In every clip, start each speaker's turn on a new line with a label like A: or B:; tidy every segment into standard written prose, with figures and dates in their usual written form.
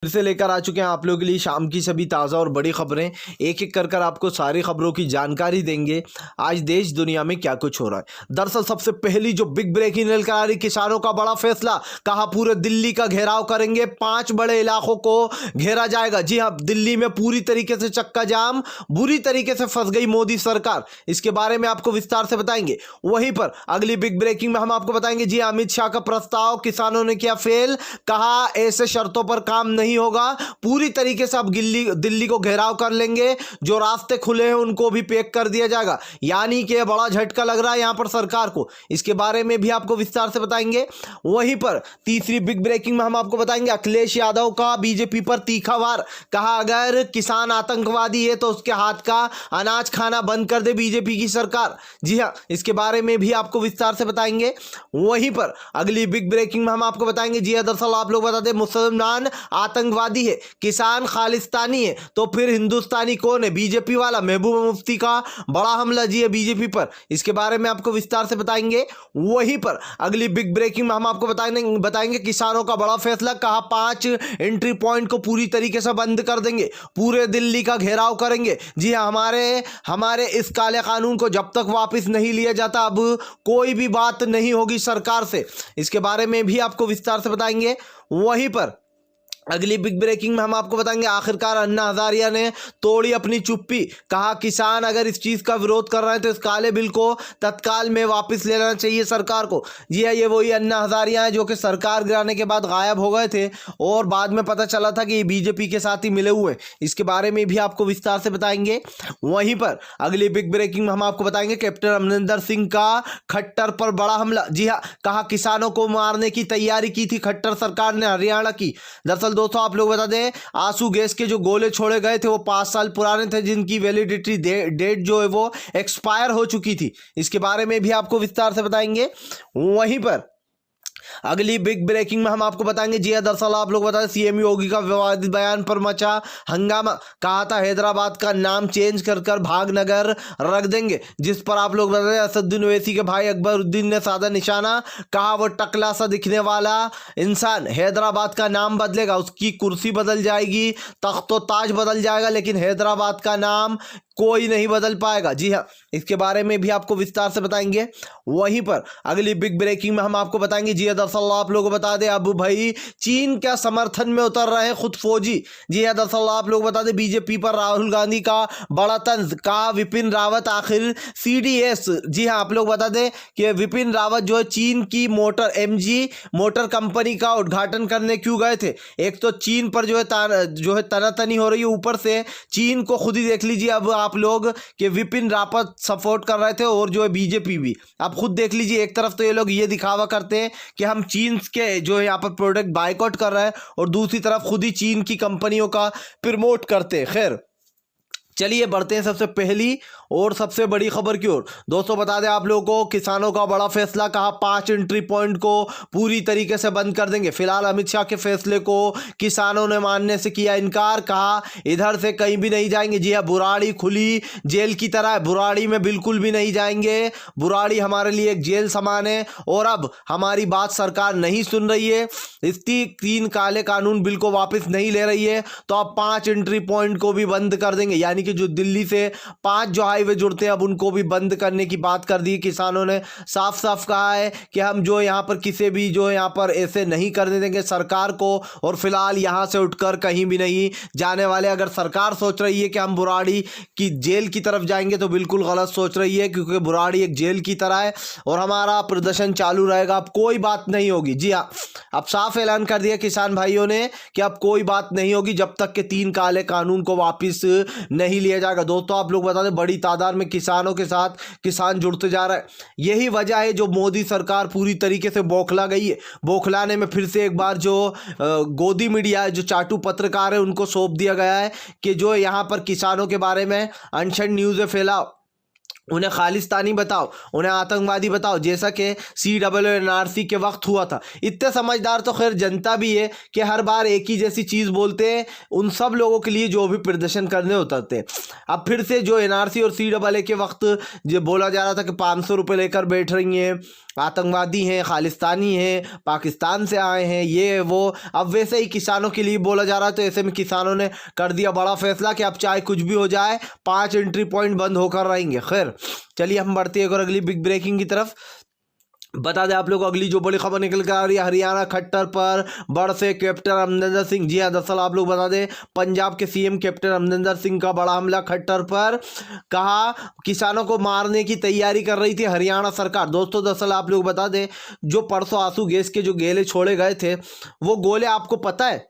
A: फिर से लेकर आ चुके हैं आप लोगों के लिए शाम की सभी ताज़ा और बड़ी खबरें। एक एक कर आपको सारी खबरों की जानकारी देंगे आज देश दुनिया में क्या कुछ हो रहा है। दरअसल सबसे पहली जो बिग ब्रेकिंग निकल आ रही, किसानों का बड़ा फैसला, कहा पूरे दिल्ली का घेराव करेंगे, 5 बड़े इलाकों को घेरा जाएगा। जी हाँ, दिल्ली में पूरी तरीके से चक्का जाम, बुरी तरीके से फंस गई मोदी सरकार। इसके बारे में आपको विस्तार से बताएंगे। वहीं पर अगली बिग ब्रेकिंग में हम आपको बताएंगे, जी अमित शाह का प्रस्ताव किसानों ने किया फेल, कहा ऐसे शर्तों पर काम नहीं होगा, पूरी तरीके से अब दिल्ली को घेराव कर लेंगे, जो रास्ते खुले हैं उनको भी पैक कर दिया जाएगा। यानी कि बड़ा झटका लग रहा है यहां पर सरकार को। इसके बारे में भी आपको विस्तार से बताएंगे। वहीं पर तीसरी बिग ब्रेकिंग में हम आपको बताएंगे, अखिलेश यादव का बीजेपी पर तीखा वार, कहा अगर किसान आतंकवादी है तो उसके हाथ का अनाज खाना बंद कर दे बीजेपी की सरकार। जी हां, इसके बारे में भी आपको विस्तार से बताएंगे। वहीं पर अगली बिग ब्रेकिंग में हम आपको बताएंगे, जी दरअसल आप लोग बता दें, मुसलमान आतंकवादी है, किसान खालिस्तानी है, तो फिर हिंदुस्तानी कौन है? बीजेपी वाला। महबूबा मुफ्ती का बड़ा हमला जी है बीजेपी पर, इसके बारे में आपको विस्तार से बताएंगे। वहीं पर अगली बिग ब्रेकिंग में हम आपको बताएंगे किसानों का बड़ा फैसला, कहा 5 एंट्री पॉइंट को पूरी तरीके से बंद कर देंगे, पूरे दिल्ली का घेराव करेंगे। जी हाँ, हमारे इस काले कानून को जब तक वापस नहीं लिया जाता अब कोई भी बात नहीं होगी सरकार से। इसके बारे में भी आपको विस्तार से बताएंगे। वहीं पर अगली बिग ब्रेकिंग में हम आपको बताएंगे, आखिरकार अन्ना हजारिया ने तोड़ी अपनी चुप्पी, कहा किसान अगर इस चीज का विरोध कर रहे हैं तो इस काले बिल को तत्काल में वापस ले लेना चाहिए सरकार को। जी हाँ, ये वही अन्ना हजारिया है जो कि सरकार गिराने के बाद गायब हो गए थे और बाद में पता चला था कि ये बीजेपी के साथ ही मिले हुए हैं। इसके बारे में भी आपको विस्तार से बताएंगे। वहीं पर अगली बिग ब्रेकिंग में हम आपको बताएंगे, कैप्टन अमरिंदर सिंह का खट्टर पर बड़ा हमला। जी हाँ, कहा किसानों को मारने की तैयारी की थी खट्टर सरकार ने हरियाणा की। दरअसल दोस्तों आप लोग बता दें, आंसू गैस के जो गोले छोड़े गए थे वो 5 साल पुराने थे, जिनकी वैलिडिटी डेट जो है वो एक्सपायर हो चुकी थी। इसके बारे में भी आपको विस्तार से बताएंगे। वहीं पर अगली बिग ब्रेकिंग में हम आपको बताएंगे, जी दरअसल आप लोग बता दें, सीएम योगी का विवादित बयान पर मचा हंगामा, कहा था हैदराबाद का नाम चेंज कर भागनगर रख देंगे, जिस पर आप लोग बता दें असदुद्दीन ओवैसी के भाई अकबरुद्दीन ने साधा निशाना, कहा वो टकला सा दिखने वाला इंसान हैदराबाद का नाम बदलेगा, उसकी कुर्सी बदल जाएगी, तख्तो ताज बदल जाएगा, लेकिन हैदराबाद का नाम कोई नहीं बदल पाएगा। जी हाँ, इसके बारे में भी आपको विस्तार से बताएंगे। वहीं पर अगली बिग ब्रेकिंग में हम आपको बताएंगे, जी दरअसल आप लोग बता दें, अब भाई चीन क्या समर्थन में उतर रहे हैं खुद फौजी। जी हाँ, दरअसल आप लोग बता दें, बीजेपी पर राहुल गांधी का बड़ा तंज, कहा विपिन रावत आखिर सीडीएस। जी हाँ, आप लोग बता दें कि विपिन रावत जो है चीन की MG मोटर कंपनी का उद्घाटन करने क्यों गए थे। एक तो चीन पर जो है तनातनी हो रही है, ऊपर से चीन को खुद ही देख लीजिए अब आप लोग कि विपिन रावत सपोर्ट कर रहे थे और जो है बीजेपी भी। आप खुद देख लीजिए, एक तरफ तो ये लोग ये दिखावा करते हैं कि हम चीन के जो है यहाँ पर प्रोडक्ट बायकॉट कर रहे हैं और दूसरी तरफ खुद ही चीन की कंपनियों का प्रमोट करते हैं। खैर चलिए बढ़ते हैं सबसे पहली और सबसे बड़ी खबर की ओर। दोस्तों बता दें आप लोगों को, किसानों का बड़ा फैसला, कहा 5 एंट्री पॉइंट को पूरी तरीके से बंद कर देंगे। फिलहाल अमित शाह के फैसले को किसानों ने मानने से किया इनकार, कहा इधर से कहीं भी नहीं जाएंगे। जी हाँ, बुराड़ी खुली जेल की तरह है, बुराड़ी में बिल्कुल भी नहीं जाएंगे, बुराड़ी हमारे लिए एक जेल समान है और अब हमारी बात सरकार नहीं सुन रही है, इस 3 काले कानून बिल को वापस नहीं ले रही है, तो अब 5 एंट्री पॉइंट को भी बंद कर देंगे। यानी कि जो दिल्ली से 5 जो हाईवे जुड़ते हैं अब उनको भी बंद करने की बात कर दी। किसानों ने साफ साफ कहा है कि हम जो यहाँ पर किसी भी जो यहाँ पर ऐसे नहीं करने देंगे सरकार को, और फिलहाल यहाँ से उठकर कहीं भी नहीं जाने वाले। अगर सरकार सोच रही है कि हम बुराड़ी की जेल की तरफ जाएंगे तो बिल्कुल गलत सोच रही है, क्योंकि बुराड़ी एक जेल की तरह है और हमारा प्रदर्शन चालू रहेगा, अब कोई बात नहीं होगी। जी हाँ, अब साफ ऐलान कर दिया किसान भाइयों ने कि अब कोई बात नहीं होगी जब तक के 3 काले कानून को वापस नहीं लिया जाएगा। दोस्तों आप लोग बता दें, बड़ी तादाद में किसानों के साथ किसान जुड़ते जा रहा है। यही वजह है जो मोदी सरकार पूरी तरीके से बौखला गई है। बौखलाने में फिर से एक बार जो गोदी मीडिया है, जो चाटू पत्रकार है, उनको सौंप दिया गया है कि जो यहाँ पर किसानों के बारे में अनशन न्यूज़ फैलाओ, उन्हें खालिस्तानी बताओ, उन्हें आतंकवादी बताओ, जैसा कि CAA-NRC के वक्त हुआ था। इतने समझदार तो खैर जनता भी है कि हर बार एक ही जैसी चीज़ बोलते हैं, उन सब लोगों के लिए जो भी प्रदर्शन करने उतरते हैं। अब फिर से जो NRC और CAA के वक्त जो बोला जा रहा था कि 500 रुपये लेकर बैठ रही हैं, आतंकवादी हैं, खालिस्तानी हैं, पाकिस्तान से आए हैं, ये वो। अब वैसे ही किसानों के लिए बोला जा रहा है, तो ऐसे में किसानों ने कर दिया बड़ा फैसला कि अब चाहे कुछ भी हो जाए 5 एंट्री पॉइंट बंद होकर रहेंगे। खैर चलिए हम बढ़ते हैं एक और अगली बिग ब्रेकिंग की तरफ। बता दें आप लोग अगली जो बड़ी खबर निकल कर आ रही है, हरियाणा खट्टर पर बढ़े कैप्टन अमरिंदर सिंह। जी हाँ, दरअसल आप लोग बता दें पंजाब के सीएम कैप्टन अमरिंदर सिंह का बड़ा हमला खट्टर पर। कहा किसानों को मारने की तैयारी कर रही थी हरियाणा सरकार। दोस्तों दरअसल आप लोग बता दें जो परसों आंसू गैस के जो गोले छोड़े गए थे, वो गोले आपको पता है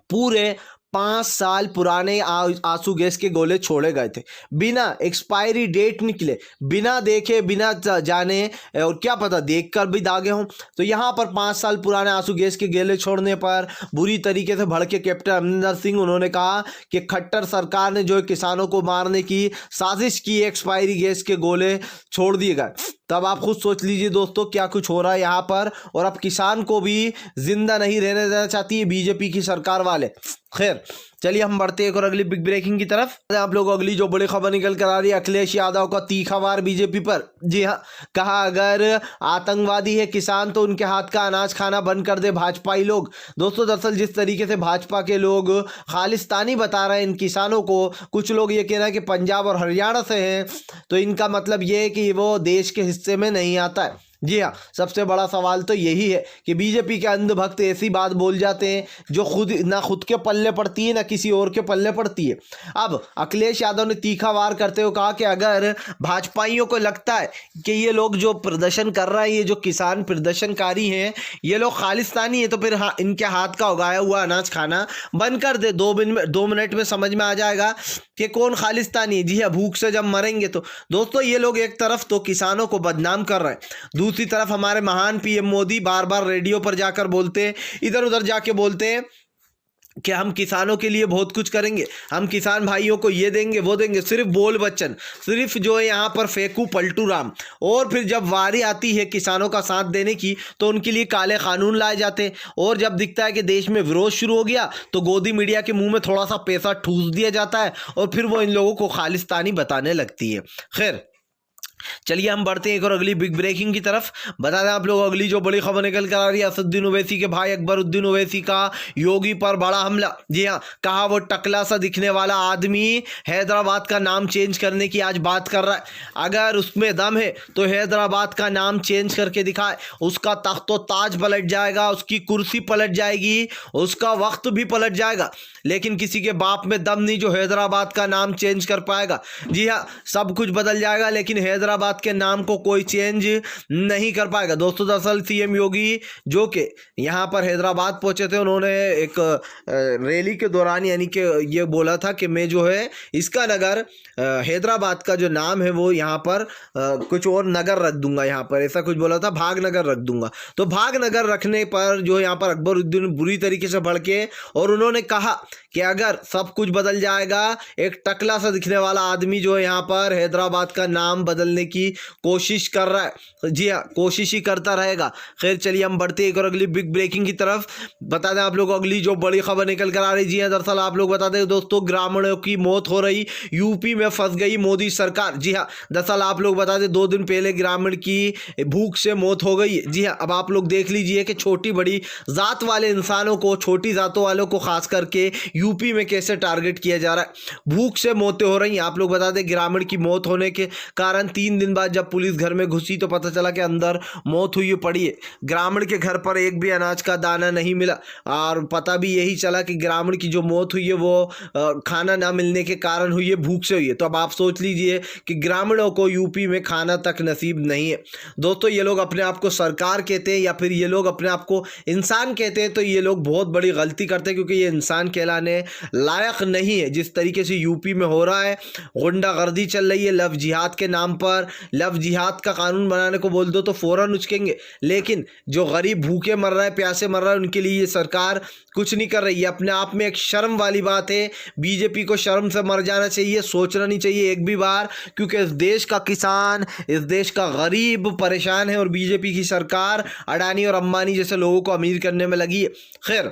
A: पूरे 5 साल पुराने आंसू गैस के गोले छोड़े गए थे, बिना एक्सपायरी डेट निकले, बिना देखे, बिना जाने, और क्या पता देखकर भी दागे हों। तो यहाँ पर 5 साल पुराने आंसू गैस के गोले छोड़ने पर बुरी तरीके से भड़के कैप्टन अमरिंदर सिंह। उन्होंने कहा कि खट्टर सरकार ने जो किसानों को मारने की साजिश की, एक्सपायरी गैस के गोले छोड़ दिए गए। तब आप खुद सोच लीजिए दोस्तों क्या कुछ हो रहा है यहाँ पर। और अब किसान को भी जिंदा नहीं रहने देना चाहती है बीजेपी की सरकार वाले। खैर चलिए हम बढ़ते हैं एक और अगली बिग ब्रेकिंग की तरफ। आप लोग अगली जो बड़ी खबर निकल कर आ रही है, अखिलेश यादव का तीखा वार बीजेपी पर। जी हाँ, कहा अगर आतंकवादी है किसान तो उनके हाथ का अनाज खाना बंद कर दे भाजपाई लोग। दोस्तों दरअसल जिस तरीके से भाजपा के लोग खालिस्तानी बता रहे हैं इन किसानों को, कुछ लोग ये कह रहे हैं कि पंजाब और हरियाणा से हैं, तो इनका मतलब ये है कि वो देश के हिस्से में नहीं आता है। जी हाँ, सबसे बड़ा सवाल तो यही है कि बीजेपी के अंधभक्त ऐसी बात बोल जाते हैं जो खुद के पल्ले पड़ती है ना किसी और के पल्ले पड़ती है। अब अखिलेश यादव ने तीखा वार करते हुए कहा कि अगर भाजपाइयों को लगता है कि ये लोग जो प्रदर्शन कर रहे हैं, ये जो किसान प्रदर्शनकारी हैं, ये लोग खालिस्तानी है, तो फिर इनके हाथ का उगाया हुआ अनाज खाना बंद कर दे। 2 मिनट में समझ में आ जाएगा कि कौन खालिस्तानी है। जी हाँ, भूख से जब मरेंगे तो। दोस्तों ये लोग एक तरफ तो किसानों को बदनाम कर रहे हैं, दूसरी तरफ हमारे महान पीएम मोदी बार बार रेडियो पर जाकर बोलते, इधर उधर जाके बोलते हैं कि हम किसानों के लिए बहुत कुछ करेंगे, हम किसान भाइयों को ये देंगे वो देंगे। सिर्फ बोल बच्चन, सिर्फ जो है यहाँ पर फेंकू पलटू राम। और फिर जब वारी आती है किसानों का साथ देने की तो उनके लिए काले कानून लाए जाते हैं। और जब दिखता है कि देश में विरोध शुरू हो गया तो गोदी मीडिया के मुंह में थोड़ा सा पैसा ठूस दिया जाता है और फिर वो इन लोगों को खालिस्तानी बताने लगती है। खैर चलिए हम बढ़ते हैं एक और अगली बिग ब्रेकिंग की तरफ। बता दें आप लोग अगली जो बड़ी खबर निकल कर आ रही है, असदुद्दीन ओवैसी के भाई अकबरुद्दीन ओवैसी का योगी पर बड़ा हमला। जी हाँ, कहा वो टकला सा दिखने वाला आदमी हैदराबाद का नाम चेंज करने की आज बात कर रहा है। अगर उसमें दम है तो हैदराबाद का नाम चेंज करके दिखाए, उसका तख्तो ताज पलट जाएगा, उसकी कुर्सी पलट जाएगी, उसका वक्त भी पलट जाएगा। लेकिन किसी के बाप में दम नहीं जो हैदराबाद का नाम चेंज कर पाएगा। जी हाँ, सब कुछ बदल जाएगा लेकिन हैदराबाद के नाम को कोई चेंज नहीं कर पाएगा। दोस्तों दरअसल सीएम योगी जो कि यहाँ पर हैदराबाद पहुंचे थे, उन्होंने एक रैली के दौरान यानी कि ये बोला था कि मैं जो है इसका नगर हैदराबाद का जो नाम है वो यहाँ पर कुछ और नगर रख दूंगा, यहाँ पर ऐसा कुछ बोला था, भागनगर रख दूंगा। तो भागनगर रखने पर जो यहाँ पर अकबरुद्दीन बुरी तरीके से भड़के और उन्होंने कहा कि अगर सब कुछ बदल जाएगा, एक टकला सा दिखने वाला आदमी जो है यहाँ पर हैदराबाद का नाम बदलने की कोशिश कर रहा है। जी हाँ, कोशिश ही करता रहेगा। खैर चलिए हम बढ़ते एक और अगली बिग ब्रेकिंग की तरफ। बता दें आप लोग अगली जो बड़ी खबर निकल कर आ रही। जी हाँ, दरअसल आप लोग बता दें दोस्तों ग्रामीणों की मौत हो रही, यूपी में फंस गई मोदी सरकार। जी हाँ, दरअसल आप लोग बता दें 2 दिन पहले ग्रामीण की भूख से मौत हो गई। जी हाँ, अब आप लोग देख लीजिए कि छोटी बड़ी जात वाले इंसानों को, छोटी जातों वालों को खास करके यूपी में कैसे टारगेट किया जा रहा है। भूख से मौतें हो रही हैं। आप लोग बता दें ग्रामीण की मौत होने के कारण 3 दिन बाद जब पुलिस घर में घुसी तो पता चला कि अंदर मौत हुई पड़ी है। ग्रामीण के घर पर एक भी अनाज का दाना नहीं मिला और पता भी यही चला कि ग्रामीण की जो मौत हुई है वो खाना ना मिलने के कारण हुई है, भूख से हुई है। तो अब आप सोच लीजिए कि ग्रामीणों को यूपी में खाना तक नसीब नहीं है। दोस्तों ये लोग अपने आप को सरकार कहते हैं या फिर ये लोग अपने आप को इंसान कहते हैं, तो ये लोग बहुत बड़ी गलती करते हैं क्योंकि ये इंसान कहलाने लायक नहीं है। जिस तरीके से यूपी में हो रहा है, गुंडागर्दी चल रही है, लव जिहाद के नाम पर, लव जिहाद का कानून बनाने को बोल दो तो फौरन उचकेंगे, लेकिन जो गरीब भूखे मर रहा है, प्यासे मर रहा है, उनके लिए ये सरकार कुछ नहीं कर रही है। अपने आप में एक शर्म वाली बात है। बीजेपी को शर्म से मर जाना चाहिए, सोचना नहीं चाहिए एक भी बार, क्योंकि इस देश का किसान, इस देश का गरीब परेशान है और बीजेपी की सरकार अडानी और अंबानी जैसे लोगों को अमीर करने में लगी है। खैर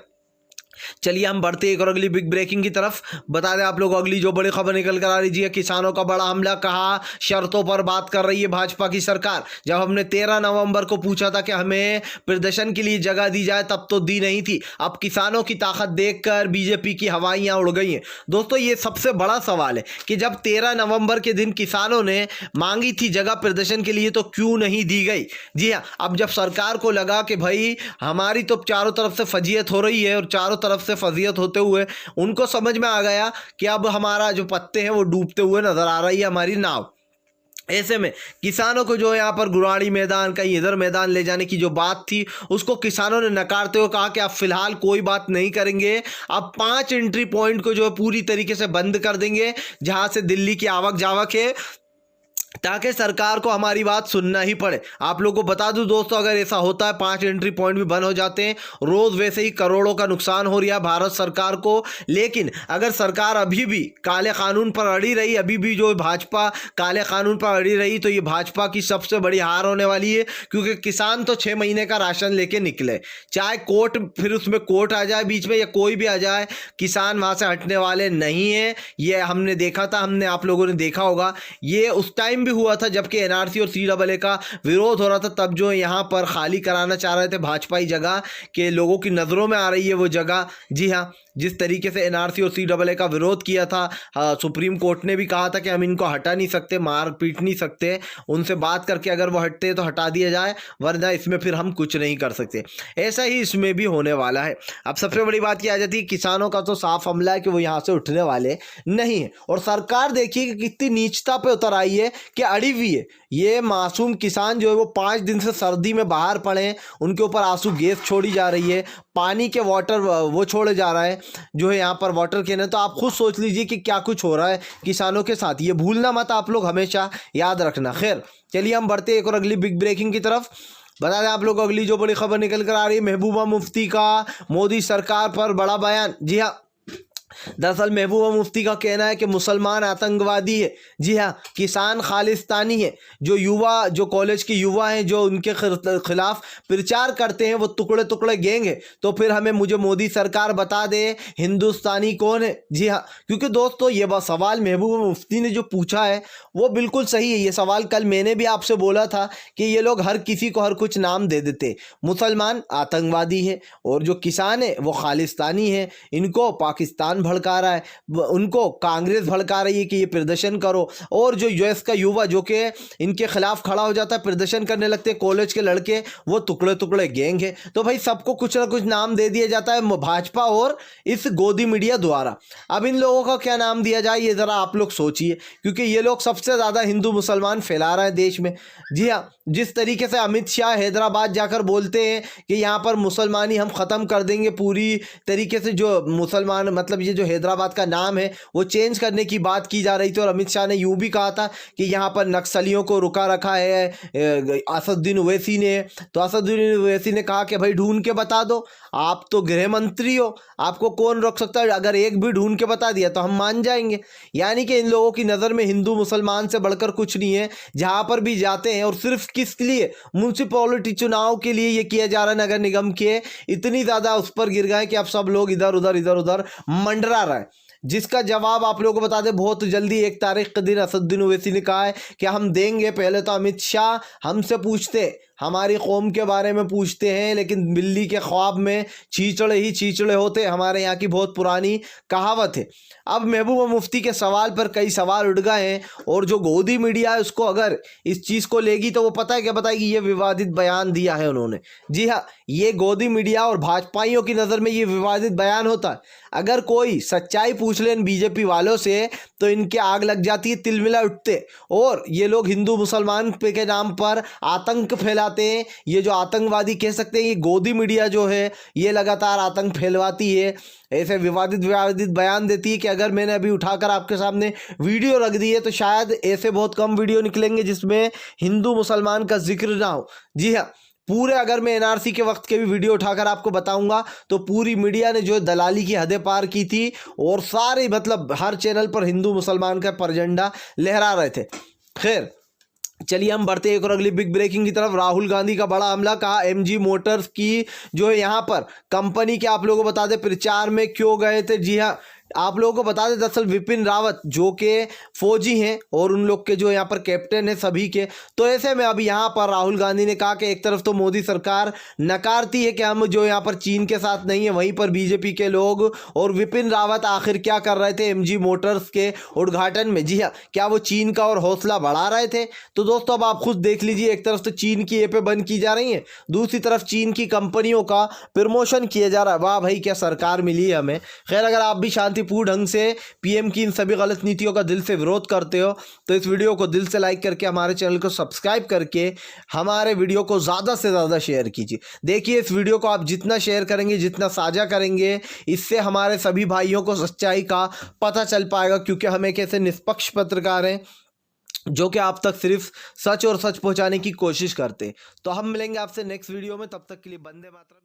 A: चलिए हम बढ़ते एक और अगली बिग ब्रेकिंग की तरफ। बता दें आप लोग अगली जो बड़ी खबर निकल कर आ रही है, किसानों का बड़ा हमला, कहा शर्तों पर बात कर रही है भाजपा की सरकार। जब हमने 13 नवंबर को पूछा था कि हमें प्रदर्शन के लिए जगह दी जाए, तब तो दी नहीं थी। अब किसानों की ताकत देखकर बीजेपी की हवाइयां उड़ गई हैं। दोस्तों ये सबसे बड़ा सवाल है कि जब 13 नवंबर के दिन किसानों ने मांगी थी जगह प्रदर्शन के लिए, तो क्यों नहीं दी गई। जी हाँ, अब जब सरकार को लगा कि भाई हमारी तो चारों तरफ से फजीयत हो रही है और चारों तरफ से फजीयत होते हुए उनको समझ में आ गया कि अब हमारा जो पत्ते हैं वो डूबते हुए नजर आ रही है हमारी नाव। ऐसे में किसानों को जो यहाँ पर गुराड़ी मैदान, कहीं इधर मैदान ले जाने की जो बात थी, उसको किसानों ने नकारते हुए कहा कि आप फिलहाल कोई बात नहीं करेंगे। अब 5 एंट्री पॉइंट को जो है पूरी तरीके से बंद कर देंगे, जहां से दिल्ली की आवक जावक है, ताकि सरकार को हमारी बात सुनना ही पड़े। आप लोगों को बता दूं दोस्तों, अगर ऐसा होता है 5 एंट्री पॉइंट भी बंद हो जाते हैं, रोज वैसे ही करोड़ों का नुकसान हो रहा है भारत सरकार को। लेकिन अगर सरकार अभी भी काले कानून पर अड़ी रही, अभी भी जो भाजपा काले कानून पर अड़ी रही, तो ये भाजपा की सबसे बड़ी हार होने वाली है। क्योंकि किसान तो 6 महीने का राशन लेके निकले, चाहे कोर्ट, फिर उसमें कोर्ट आ जाए बीच में या कोई भी आ जाए, किसान वहां से हटने वाले नहीं है। ये हमने देखा था, हमने आप लोगों ने देखा होगा, ये उस टाइम भी हुआ था जबकि एनआरसी और सीएए का विरोध हो रहा था। तब जो यहाँ पर खाली कराना चाह रहे थे भाजपाई जगह के लोगों की नज़रों में आ रही है वो जगह। जी हाँ, जिस तरीके से एनआरसी और सीएए का विरोध किया था, सुप्रीम कोर्ट ने भी कहा था कि हम इनको हटा नहीं सकते, मार पीट नहीं सकते, उनसे बात करके अगर वो हटते तो हटा दिया जाए, वरना इसमें फिर हम कुछ नहीं कर सकते। ऐसा ही इसमें भी होने वाला है। अब सबसे बड़ी बात की आ जाती है, किसानों का तो साफ हमला है कि वो यहाँ से उठने वाले नहीं है। और सरकार देखिए कि कितनी नीचता पे उतर आई है कि अड़ी हुई है। ये मासूम किसान जो है वो 5 दिन से सर्दी में बाहर पड़े हैं, उनके ऊपर आंसू गैस छोड़ी जा रही है, पानी के वाटर वो छोड़े जा रहा है जो है यहाँ पर वाटर कैन है। तो आप खुद सोच लीजिए कि क्या कुछ हो रहा है किसानों के साथ। ये भूलना मत आप लोग, हमेशा याद रखना। खैर चलिए हम बढ़ते एक और अगली बिग ब्रेकिंग की तरफ। बता दें आप लोग अगली जो बड़ी खबर निकल कर आ रही है, महबूबा मुफ्ती का मोदी सरकार पर बड़ा बयान। जी हाँ, दरअसल महबूबा मुफ्ती का कहना है कि मुसलमान आतंकवादी है। जी हाँ, किसान खालिस्तानी है। जो युवा, जो कॉलेज के युवा हैं, जो उनके खिलाफ प्रचार करते हैं, वो टुकड़े टुकड़े गैंग है। तो फिर हमें, मुझे मोदी सरकार बता दे हिंदुस्तानी कौन है। जी हाँ, क्योंकि दोस्तों ये सवाल महबूबा मुफ्ती ने जो पूछा है वो बिल्कुल सही है। ये सवाल कल मैंने भी आपसे बोला था कि ये लोग हर किसी को हर कुछ नाम दे देते। मुसलमान आतंकवादी है और जो किसान है वो खालिस्तानी है। इनको पाकिस्तान भड़का रहा है, उनको कांग्रेस भड़का रही है कि ये प्रदर्शन करो। और जो यूएस का युवा जो कि इनके खिलाफ खड़ा हो जाता है, प्रदर्शन करने लगते हैं कॉलेज के लड़के, वो टुकड़े टुकड़े गैंग है। तो भाई सबको कुछ ना कुछ नाम दे दिया जाता है भाजपा और इस गोदी मीडिया द्वारा। अब इन लोगों का क्या नाम दिया जाए, ये जरा आप लोग सोचिए, क्योंकि ये लोग सबसे ज्यादा हिंदू मुसलमान फैला रहे हैं देश में। जी हाँ, जिस तरीके से अमित शाह हैदराबाद जाकर बोलते हैं कि यहाँ पर मुसलमानी हम खत्म कर देंगे पूरी तरीके से, जो मुसलमान मतलब ये जो हैदराबाद का नाम है वो चेंज करने की बात की जा रही थी। और अमित शाह ने यूं भी कहा था कि यहाँ पर नक्सलियों को रुका रखा है असदुद्दीन ओवैसी ने। तो असदुद्दीन ओवैसी ने कहा कि भाई ढूंढ के बता दो, आप तो गृह मंत्री हो, आपको कौन रोक सकता है, अगर एक भी ढूंढ के बता दिया तो हम मान जाएंगे। यानी कि इन लोगों की नज़र में हिंदू मुसलमान से बढ़कर कुछ नहीं है। जहाँ पर भी जाते हैं, और सिर्फ किस लिए, म्यूनसिपैलिटी चुनाव के लिए ये किया जा रहा है, नगर निगम के इतनी ज़्यादा उस पर गिर गए कि अब सब लोग इधर उधर मंडरा रहे हैं। जिसका जवाब आप लोगों को बता दें, बहुत जल्दी 1 तारीख के दिन असदुद्दीन ओवैसी ने कहा है कि हम देंगे। पहले तो अमित शाह हमसे पूछते, हमारी कौम के बारे में पूछते हैं, लेकिन बिल्ली के ख्वाब में चीचड़े ही चीचड़े होते, हमारे यहाँ की बहुत पुरानी कहावत है। अब महबूबा मुफ्ती के सवाल पर कई सवाल उठ गए हैं, और जो गोदी मीडिया है उसको अगर इस चीज़ को लेगी तो वो पता है क्या बताएगी, ये विवादित बयान दिया है उन्होंने। जी हाँ, ये गोदी मीडिया और भाजपाइयों की नज़र में ये विवादित बयान होता है। अगर कोई सच्चाई पूछ ले बीजेपी वालों से तो इनके आग लग जाती है, तिलमिला उठते, और ये लोग हिंदू मुसलमान पे के नाम पर आतंक फैलाते हैं। ये जो आतंकवादी कह सकते हैं, ये गोदी मीडिया जो है ये लगातार आतंक फैलवाती है, ऐसे विवादित बयान देती है कि अगर मैंने अभी उठाकर आपके सामने वीडियो रख दी है तो शायद ऐसे बहुत कम वीडियो निकलेंगे जिसमें हिंदू मुसलमान का जिक्र ना हो। जी हाँ, पूरे अगर मैं एनआरसी के वक्त के भी वीडियो उठाकर आपको बताऊंगा तो पूरी मीडिया ने जो दलाली की हदें पार की थी, और सारे मतलब हर चैनल पर हिंदू मुसलमान का परझंडा लहरा रहे थे। खैर चलिए हम बढ़ते हैं एक और अगली बिग ब्रेकिंग की तरफ। राहुल गांधी का बड़ा हमला, कहा एमजी मोटर्स की जो है यहाँ पर कंपनी के आप लोगों को बता दें प्रचार में क्यों गए थे। जी हाँ, आप लोगों को बता दें दरअसल विपिन रावत जो के फौजी हैं और उन लोग के जो यहाँ पर कैप्टन है सभी के, तो ऐसे में अब यहाँ पर राहुल गांधी ने कहा कि एक तरफ तो मोदी सरकार नकारती है कि हम जो यहाँ पर चीन के साथ नहीं है, वहीं पर बीजेपी के लोग और विपिन रावत आखिर क्या कर रहे थे एमजी मोटर्स के उद्घाटन में। जी हाँ, क्या वो चीन का और हौसला बढ़ा रहे थे। तो दोस्तों अब आप खुद देख लीजिए, एक तरफ तो चीन की ऐपें बंद की जा रही हैं, दूसरी तरफ चीन की कंपनियों का प्रमोशन किया जा रहा है। वाह भाई क्या सरकार मिली है हमें। खैर अगर आप भी शांतिपूर्ण ढंग से पीएम की इन सभी गलत नीतियों का दिल से विरोध करते हो तो इस वीडियो को दिल से लाइक करके हमारे चैनल को सब्सक्राइब करके हमारे वीडियो को ज़्यादा से ज़्यादा शेयर कीजिए। देखिए इस वीडियो को आप जितना शेयर करेंगे, जितना साझा करेंगे, इससे हमारे सभी भाइयों को सच्चाई का पता चल पाएगा, क्योंकि हम एक ऐसे निष्पक्ष पत्रकार हैं जो कि आप तक सिर्फ सच और सच पहुंचाने की कोशिश करते। तो हम मिलेंगे आपसे नेक्स्ट वीडियो में, तब तक के लिए वंदे मातरम।